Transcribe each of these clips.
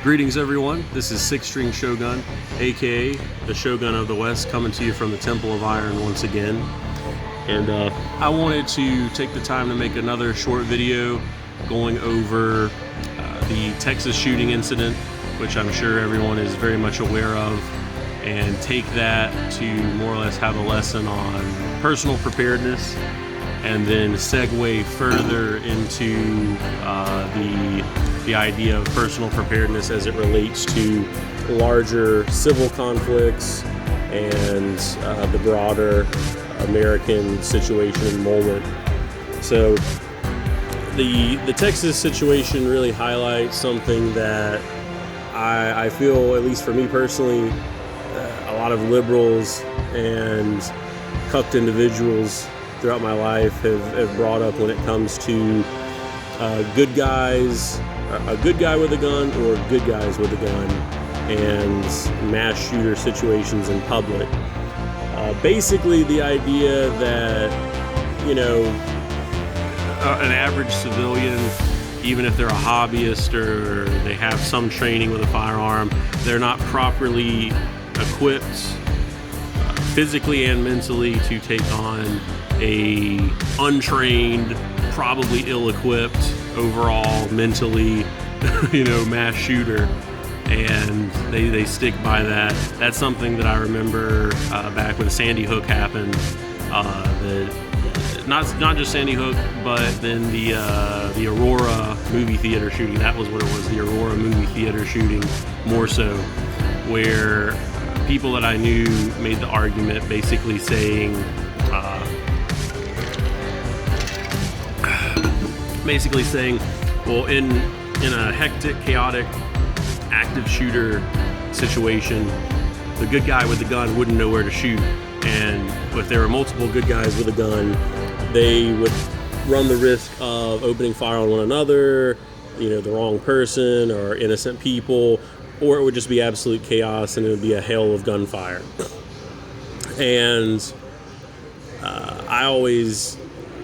Greetings everyone, this is Six String Shogun, aka the Shogun of the West, coming to you from the Temple of Iron once again. And I wanted to take the time to make another short video going over the Texas shooting incident, which I'm sure everyone is very much aware of, and take that to more or less have a lesson on personal preparedness, and then segue further into the idea of personal preparedness as it relates to larger civil conflicts and the broader American situation and moment. So the Texas situation really highlights something that I feel, at least for me personally, a lot of liberals and cucked individuals throughout my life have brought up when it comes to good guys, a good guy with a gun or good guys with a gun, and mass shooter situations in public. Basically the idea that, you know, an average civilian, even if they're a hobbyist or they have some training with a firearm, they're not properly equipped physically and mentally to take on a untrained, probably ill-equipped, overall mentally, mass shooter, and they stick by that. That's something that I remember back when Sandy Hook happened. Not just Sandy Hook, but then the Aurora movie theater shooting. That was what it was, the Aurora movie theater shooting, more so, where people that I knew made the argument basically saying, well, in a hectic, chaotic, active shooter situation, the good guy with the gun wouldn't know where to shoot. And if there were multiple good guys with a gun, they would run the risk of opening fire on one another, the wrong person or innocent people, or it would just be absolute chaos and it would be a hail of gunfire. And I always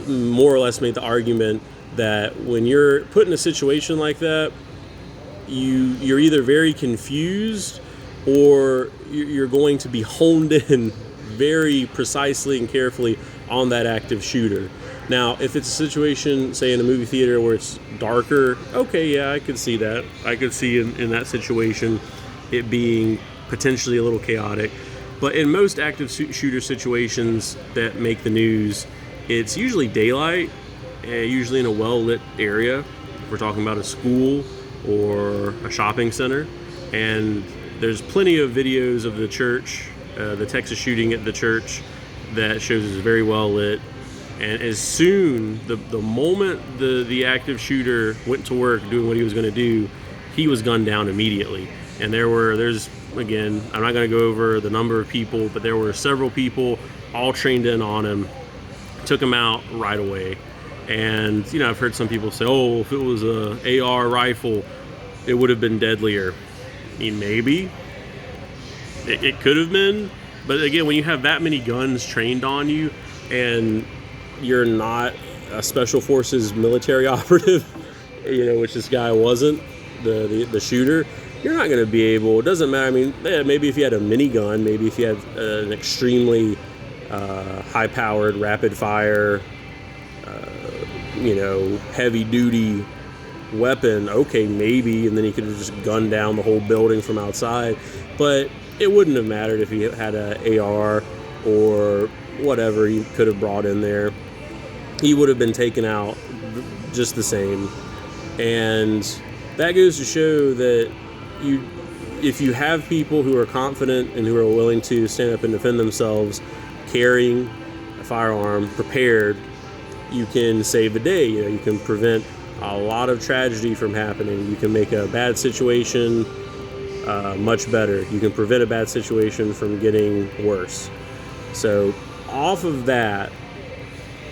more or less made the argument that when you're put in a situation like that, you're either very confused or you're going to be honed in very precisely and carefully on that active shooter. Now, if it's a situation, say in a movie theater where it's darker, okay, yeah, I could see that. I could see in that situation it being potentially a little chaotic. But in most active shooter situations that make the news, it's usually daylight, usually in a well-lit area. If we're talking about a school or a shopping center. And there's plenty of videos of the church, the Texas shooting at the church, that shows it's very well lit. And as soon, the moment the active shooter went to work doing what he was going to do, he was gunned down immediately. And there's again, I'm not going to go over the number of people, but there were several people all trained in on him, took him out right away. And, I've heard some people say, oh, if it was a AR rifle, it would have been deadlier. I mean, maybe. It could have been. But again, when you have that many guns trained on you and you're not a special forces military operative, which this guy wasn't, the shooter, you're not going to be able, it doesn't matter. I mean, maybe if you had a minigun, maybe if you had an extremely high-powered, rapid-fire, heavy-duty weapon, okay, maybe, and then he could have just gunned down the whole building from outside. But it wouldn't have mattered if he had an AR or whatever he could have brought in there. He would have been taken out just the same. And that goes to show that if you have people who are confident and who are willing to stand up and defend themselves, carrying a firearm, prepared, you can save the day. You can prevent a lot of tragedy from happening. You can make a bad situation much better. You can prevent a bad situation from getting worse. So off of that,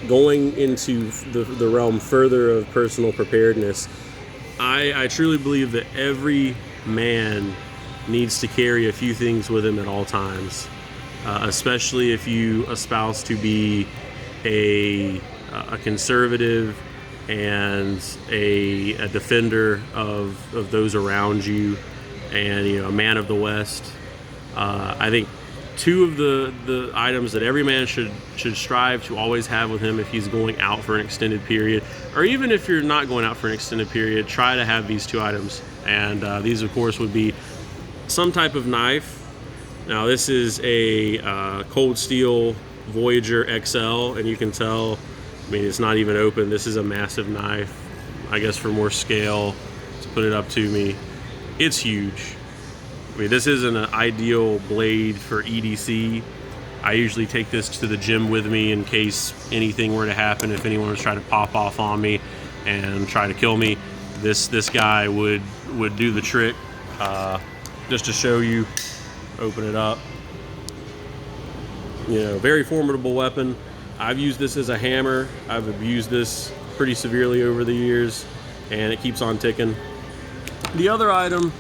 going into the realm further of personal preparedness, I truly believe that every man needs to carry a few things with him at all times, especially if you espouse to be a conservative and a defender of those around you and a man of the West. I think two of the items that every man should strive to always have with him if he's going out for an extended period, or even if you're not going out for an extended period, try to have these two items. And these, of course, would be some type of knife. Now, this is a Cold Steel Voyager XL, and you can tell, I mean, it's not even open. This is a massive knife. I guess for more scale, to put it up to me, it's huge. I mean, this isn't an ideal blade for EDC. I usually take this to the gym with me in case anything were to happen. If anyone was trying to pop off on me and try to kill me, this guy would do the trick. Just to show you, open it up. Very formidable weapon. I've used this as a hammer. I've abused this pretty severely over the years, and it keeps on ticking. The other item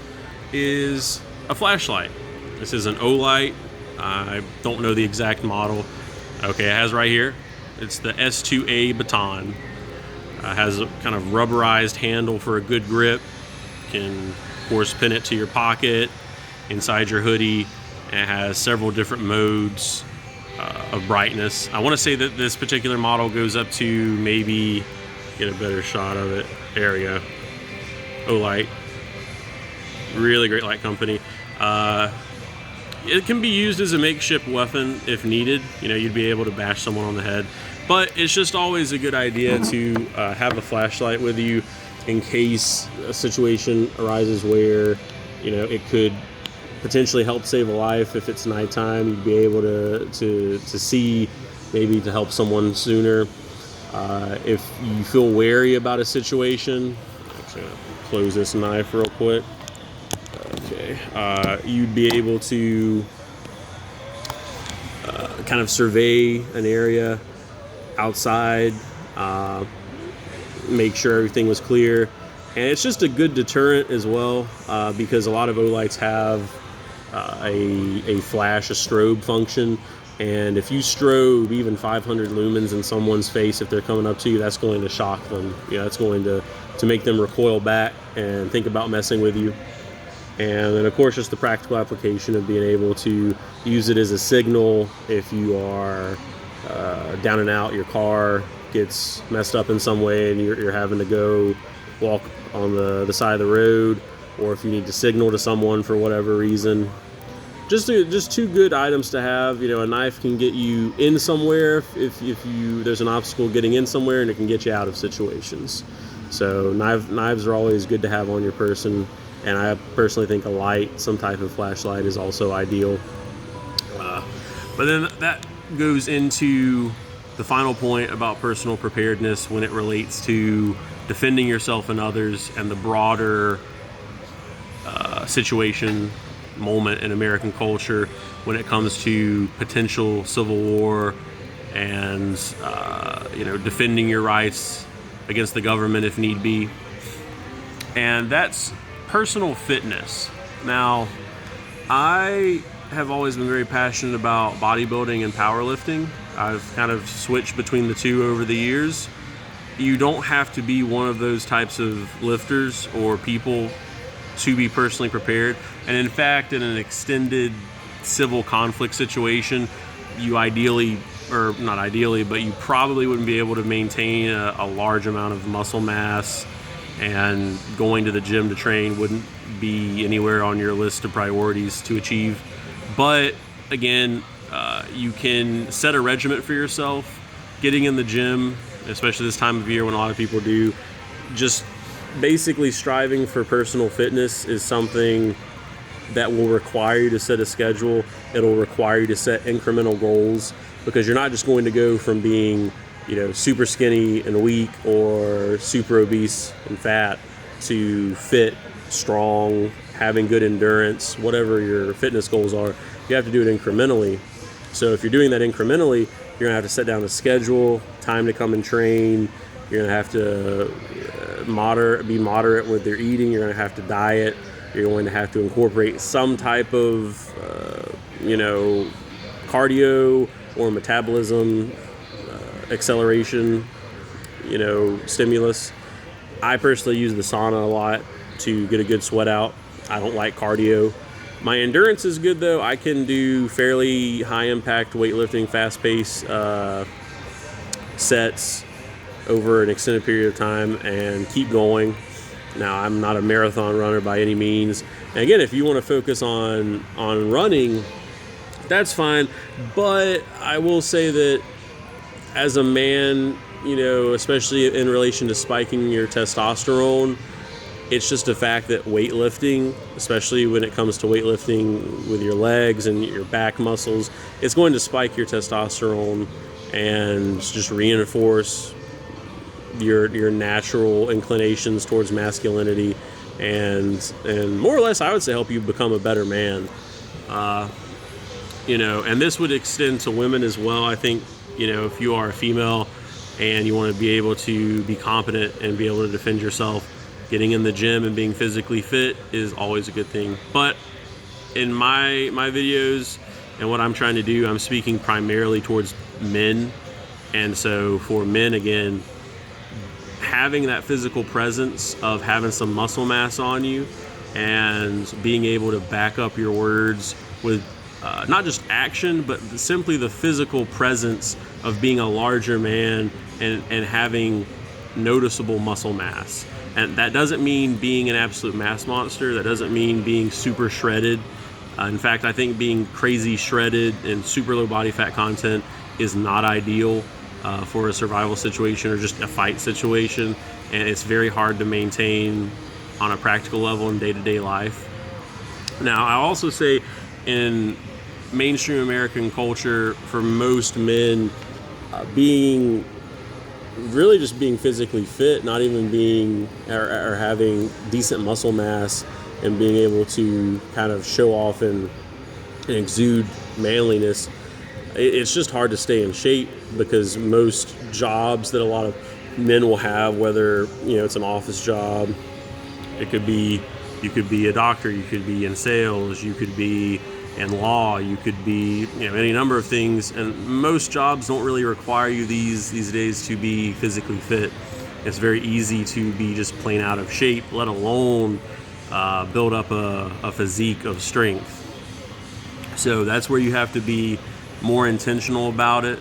is a flashlight. This is an Olight. I don't know the exact model. Okay, it has right here. It's the S2A baton. Has a kind of rubberized handle for a good grip. You can, of course, pin it to your pocket, inside your hoodie. And it has several different modes of brightness. I want to say that this particular model goes up to, maybe get a better shot of it. There we go. Olight. Really great light company. It can be used as a makeshift weapon if needed. You'd be able to bash someone on the head. But it's just always a good idea to have a flashlight with you in case a situation arises where, it could potentially help save a life. If it's nighttime, you'd be able to see, maybe to help someone sooner. If you feel wary about a situation, actually, I'm gonna close this knife real quick. Okay, you'd be able to kind of survey an area outside, make sure everything was clear, and it's just a good deterrent as well, because a lot of Olights have a flash, a strobe function, and if you strobe even 500 lumens in someone's face, if they're coming up to you, that's going to shock them. That's going to make them recoil back and think about messing with you. And then, of course, just the practical application of being able to use it as a signal if you are down and out, your car gets messed up in some way and you're having to go walk on the side of the road, or if you need to signal to someone for whatever reason. Just two good items to have. A knife can get you in somewhere if there's an obstacle getting in somewhere, and it can get you out of situations. So knives are always good to have on your person. And I personally think a light, some type of flashlight, is also ideal. But then that goes into the final point about personal preparedness when it relates to defending yourself and others, and the broader situation, moment in American culture when it comes to potential civil war and defending your rights against the government if need be. And that's personal fitness. Now, I have always been very passionate about bodybuilding and powerlifting. I've kind of switched between the two over the years. You don't have to be one of those types of lifters or people to be personally prepared. And in fact, in an extended civil conflict situation, you ideally, or not ideally, but you probably wouldn't be able to maintain a large amount of muscle mass, and going to the gym to train wouldn't be anywhere on your list of priorities to achieve. But again, you can set a regimen for yourself. Getting in the gym, especially this time of year when a lot of people do, just basically striving for personal fitness is something that will require you to set a schedule. It'll require you to set incremental goals, because you're not just going to go from being super skinny and weak, or super obese and fat, to fit, strong, having good endurance, whatever your fitness goals are. You have to do it incrementally. So if you're doing that incrementally, you're gonna have to set down a schedule, time to come and train. You're gonna have to be moderate with your eating. You're gonna have to diet. You're going to have to incorporate some type of, cardio or metabolism acceleration, stimulus. I personally use the sauna a lot to get a good sweat out. I don't like cardio. My endurance is good though. I can do fairly high impact weightlifting, fast pace sets over an extended period of time and keep going. Now, I'm not a marathon runner by any means. And again, if you want to focus on running, that's fine. But I will say that as a man, especially in relation to spiking your testosterone, it's just a fact that weightlifting, especially when it comes to weightlifting with your legs and your back muscles, it's going to spike your testosterone and just reinforce your natural inclinations towards masculinity, and more or less, I would say, help you become a better man. And this would extend to women as well. I think, if you are a female and you want to be able to be competent and be able to defend yourself, getting in the gym and being physically fit is always a good thing. But in my videos and what I'm trying to do, I'm speaking primarily towards men. And so for men, again, having that physical presence of having some muscle mass on you and being able to back up your words with not just action, but simply the physical presence of being a larger man and having noticeable muscle mass. And that doesn't mean being an absolute mass monster. That doesn't mean being super shredded. In fact, I think being crazy shredded and super low body fat content is not ideal for a survival situation or just a fight situation. And it's very hard to maintain on a practical level in day-to-day life. Now, I also say in mainstream American culture, for most men, being physically fit, not even being or having decent muscle mass and being able to kind of show off and exude manliness, it's just hard to stay in shape, because most jobs that a lot of men will have, whether it's an office job, you could be a doctor, you could be in sales, you could be in law, you could be any number of things, and most jobs don't really require you these days to be physically fit. It's very easy to be just plain out of shape, let alone build up a physique of strength. So that's where you have to be more intentional about it.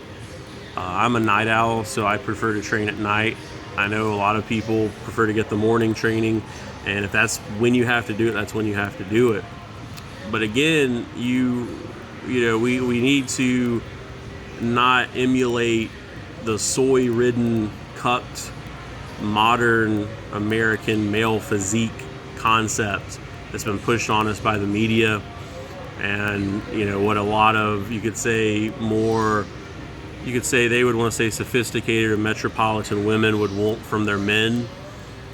I'm a night owl, so I prefer to train at night. I know a lot of people prefer to get the morning training, and if that's when you have to do it, that's when you have to do it. But again, we need to not emulate the soy-ridden, cucked, modern American male physique concept that's been pushed on us by the media, and what a lot of you could say they would want to say sophisticated or metropolitan women would want from their men.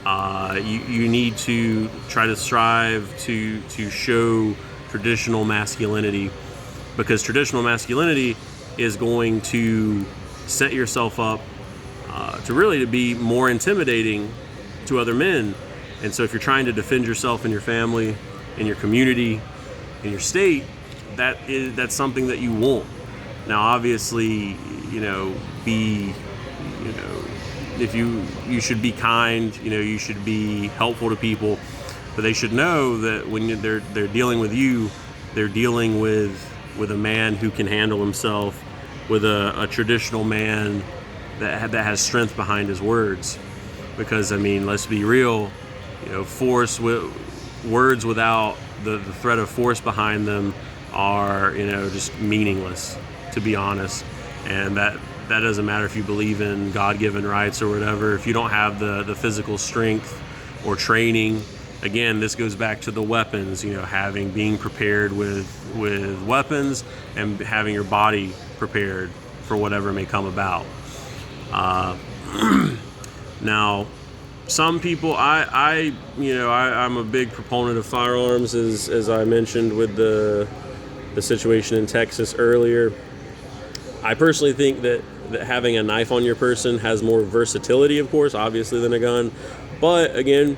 You need to try to strive to show traditional masculinity, because traditional masculinity is going to set yourself up to be more intimidating to other men. And so if you're trying to defend yourself in your family, in your community, in your state, that's something that you want. Now, obviously, if you should be kind, you should be helpful to people, but they should know that when they're dealing with you, they're dealing with a man who can handle himself, with a traditional man that has strength behind his words. Because let's be real, words without the threat of force behind them are just meaningless, to be honest. And that doesn't matter if you believe in God-given rights or whatever. If you don't have the physical strength or training, again, this goes back to the weapons, being prepared with weapons and having your body prepared for whatever may come about. Now, some people, I'm a big proponent of firearms, as I mentioned with the situation in Texas earlier. I personally think that having a knife on your person has more versatility, of course, obviously, than a gun. But again,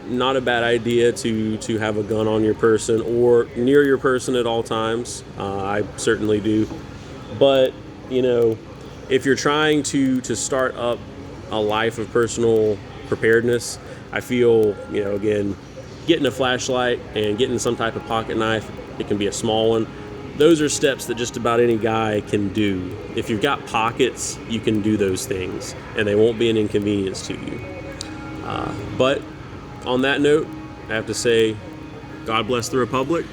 not a bad idea to have a gun on your person or near your person at all times. I certainly do. But, if you're trying to start up a life of personal preparedness, I feel, again, getting a flashlight and getting some type of pocket knife. It can be a small one. Those are steps that just about any guy can do. If you've got pockets, you can do those things, and they won't be an inconvenience to you. But on that note, I have to say, God bless the Republic,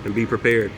and be prepared.